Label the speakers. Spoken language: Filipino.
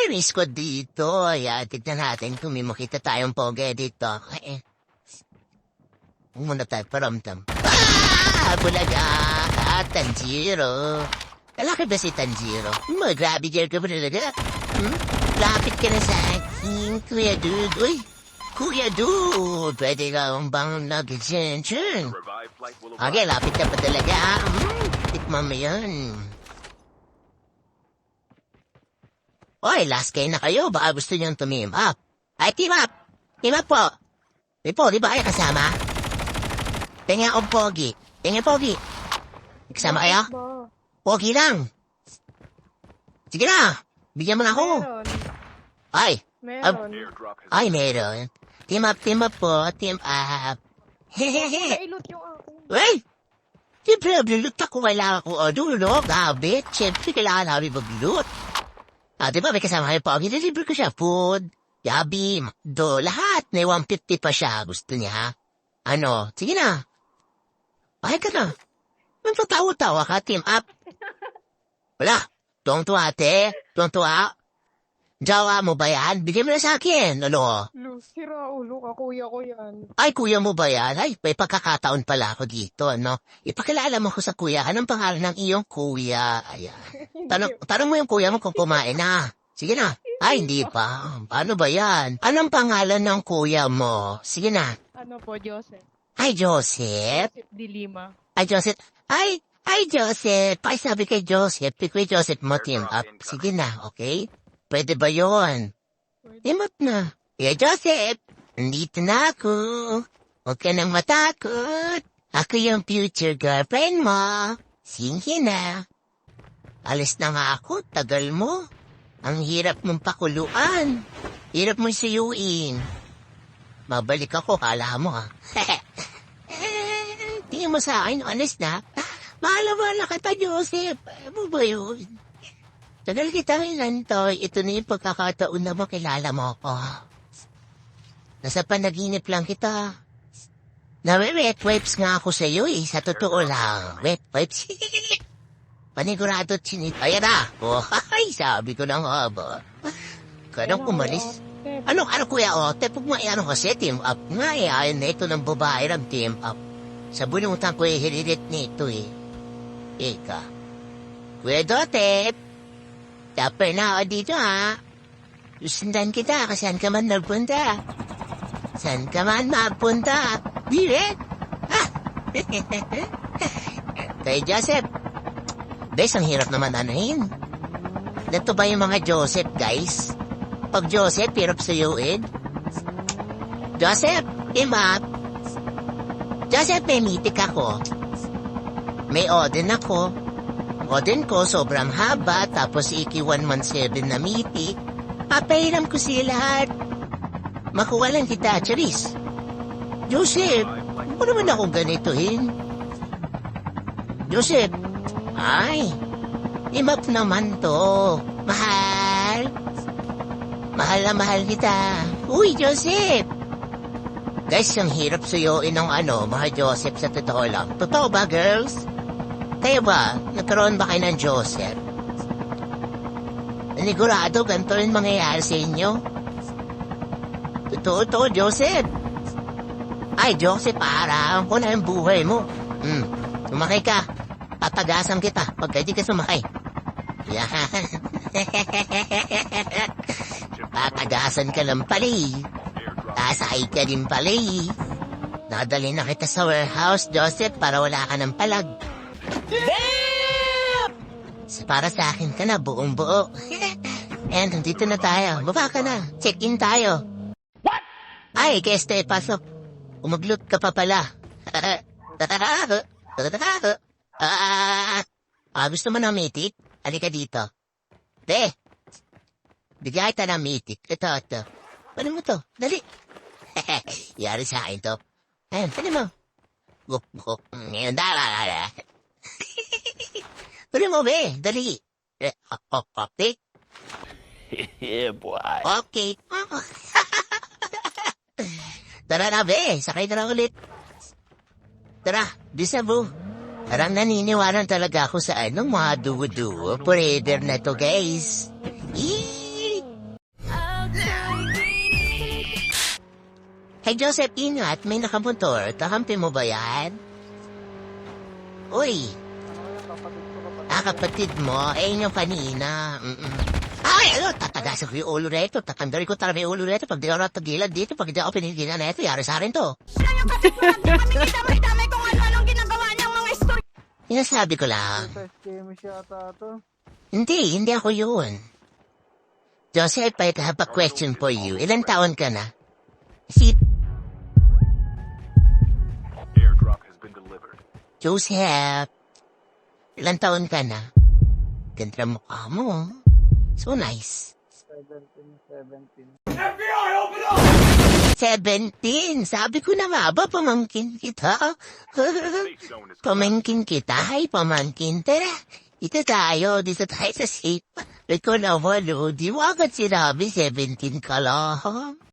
Speaker 1: may squad dito. Ayan, tignan natin kung may makita tayong poge dito. Muna tayo, paramdam. Bulaga! Tanjiro. Lalaki ba si Tanjiro? Grabe girl ka ba talaga? Lapit ka na sa akin, Kuya Dude. Uy, Kuya Dude, pwede ka bang nag-attention? Okay, lapit ka pa talaga. Tikman mo yan. Oy, last kayo na kayo. Baka gusto niyong tumim up. Ay, team up! Team up po! May pogi ba kayo kasama? Tingnan akong pogi. Tingnan pogi. Kasama kayo? Pogi lang. Sige na. Bigyan mo na ako.
Speaker 2: Meron.
Speaker 1: Ay.
Speaker 2: Meron.
Speaker 1: Ay, meron. Team up po. Team up. Hehehe.
Speaker 2: Nailot yung ako.
Speaker 1: Wey! Siyempre, mag-loot ako. Kailangan ko, dulo, gabit. Siyempre, kailangan namin mag-loot. Diba, may kasama kayo pogi. Deliver ko siya. Food, yabi, do, lahat. May 150 pa siya. Gusto niya. Ano? Sige na. Ay ka na. Magpatawa-tawa ka, team up. Wala. Tuwang-tuwa, ate. Tuwang-tuwa. Jawa mo ba yan? Bigyan mo na sa akin. Ano?
Speaker 2: Sira ulo ka, kuya ko yan.
Speaker 1: Ay, kuya mo ba yan? Ay, may pagkakataon pala ako dito, ano? Ipakilala mo ko sa kuya. Anong pangalan ng iyong kuya? Ayan. Tanong mo yung kuya mo kung kumain na. Sige na. Ay, hindi pa. Paano ba yan? Anong pangalan ng kuya mo? Sige na.
Speaker 2: Ano po, Joseph?
Speaker 1: Ay, Joseph.
Speaker 2: Joseph de Lima.
Speaker 1: Ay, Joseph. Ay, Joseph. Pakisabi kay Joseph. Pick with Joseph mo, team up. Sige na, okay? Pwede ba yun? Team up na. Yeah, Joseph. Nandito na ako. Huwag ka nang matakot. Ako yung future girlfriend mo. Sige na. Alis na nga ako. Tagal mo. Ang hirap mong pakuluan. Hirap mong suyuin. Babalik ako, kala mo ha. Tingin mo sa akin, honest na. Mahala kita, Joseph. Ano ba yun? Tagal kita hinantoy. Ito na yung pagkakataon na makilala mo ko. Nasa panaginip lang kita. Nawe-wet wipes nga ako sa'yo eh. Sa totoo lang. Wet wipes. Panigurado chinit. Ayan na. Ay, sabi ko na nga ba. Kanang umalis. Ano kuya tepog mo ano kasi team up nga eh. Ayon na ito ng babae ng team up. Sa bunutan ko eh, hilirit nito eh. Ika. Kuya Dotep. Dapat na ako dito ha. Susundan kita kasi saan ka man nagpunta. Saan ka man mapunta. Biret. Kay Joseph. Bes, ang hirap naman anahin. Dito ba yung mga Joseph guys? Pag Joseph, hirap suyuin. Joseph, team up. Joseph, may mitik ako. May Odin ako. Odin ko, sobrang haba, tapos iki 117 na mitik. Papairam ko sila lahat. Makuha lang kita, Charis. Joseph, ano naman akong ganituhin? Joseph, ay, imap naman to. Mahal. Mahal na mahal kita. Uy, Joseph! Guys, ang hirap suyuin ng mga Joseph sa totoo lang. Totoo ba, girls? Kayo ba? Nagkaroon ba kayo ng Joseph? Nanigurado, ganito rin mangyayari sa inyo? Totoo, Joseph. Ay, Joseph, parang ko na yung buhay mo. Sumakay ka. Papagasan kita pagka di ka sumakay. Yan. Papagasan ka lang pala eh. Sasakay ka din pala eh. Nadali na kita sa warehouse, Joseph, para wala ka ng palag. Damn! Para sa akin ka na, buong buo. And nandito na tayo. Baba ka na. Check-in tayo. What? Ay, Keste, pasok. Umaglut ka pa pala. Gusto mo ng mitik? Halika dito. De! Bigay kita ng mitik. Ito. Ano mo to? Dali. Yari sa akin to. Ayan, dali mo. Guk. Dala. Dali mo, be. Dali. Okay.
Speaker 3: Yeah, boy.
Speaker 1: Okay. Tara na, be. Sakay na ulit. Tara, Bisabu. Parang naniniwanan talaga ako sa mga duwo-duwo. Forever na to, guys. Hey, Joseph, ingat. May nakamotor. Kakampi mo ba yan? Uy, kapatid mo. Eh, yung kanina. Ay, ano, tatagasan ko yung ulo reto. Tatandari ko talaga yung ulo reto. Pag di ako natagilan dito, pag di ako pinigilan neto, yari sa akin to. Sinasabi ko lang. Hindi ako yun. Joseph, I have a question for you. Ilan taon ka na?
Speaker 4: Airdrop has been delivered.
Speaker 1: Joseph, ilan taon ka na? Ganda mukha mo. So nice. 17. Sabi ko na nga ba, pamangkin kita?
Speaker 4: Safe zone is
Speaker 1: Pamangkin kita, hay pamangkin. Tara, dito tayo sa safe. Ikaw naman, di mo agad sinabi 17 ka lang.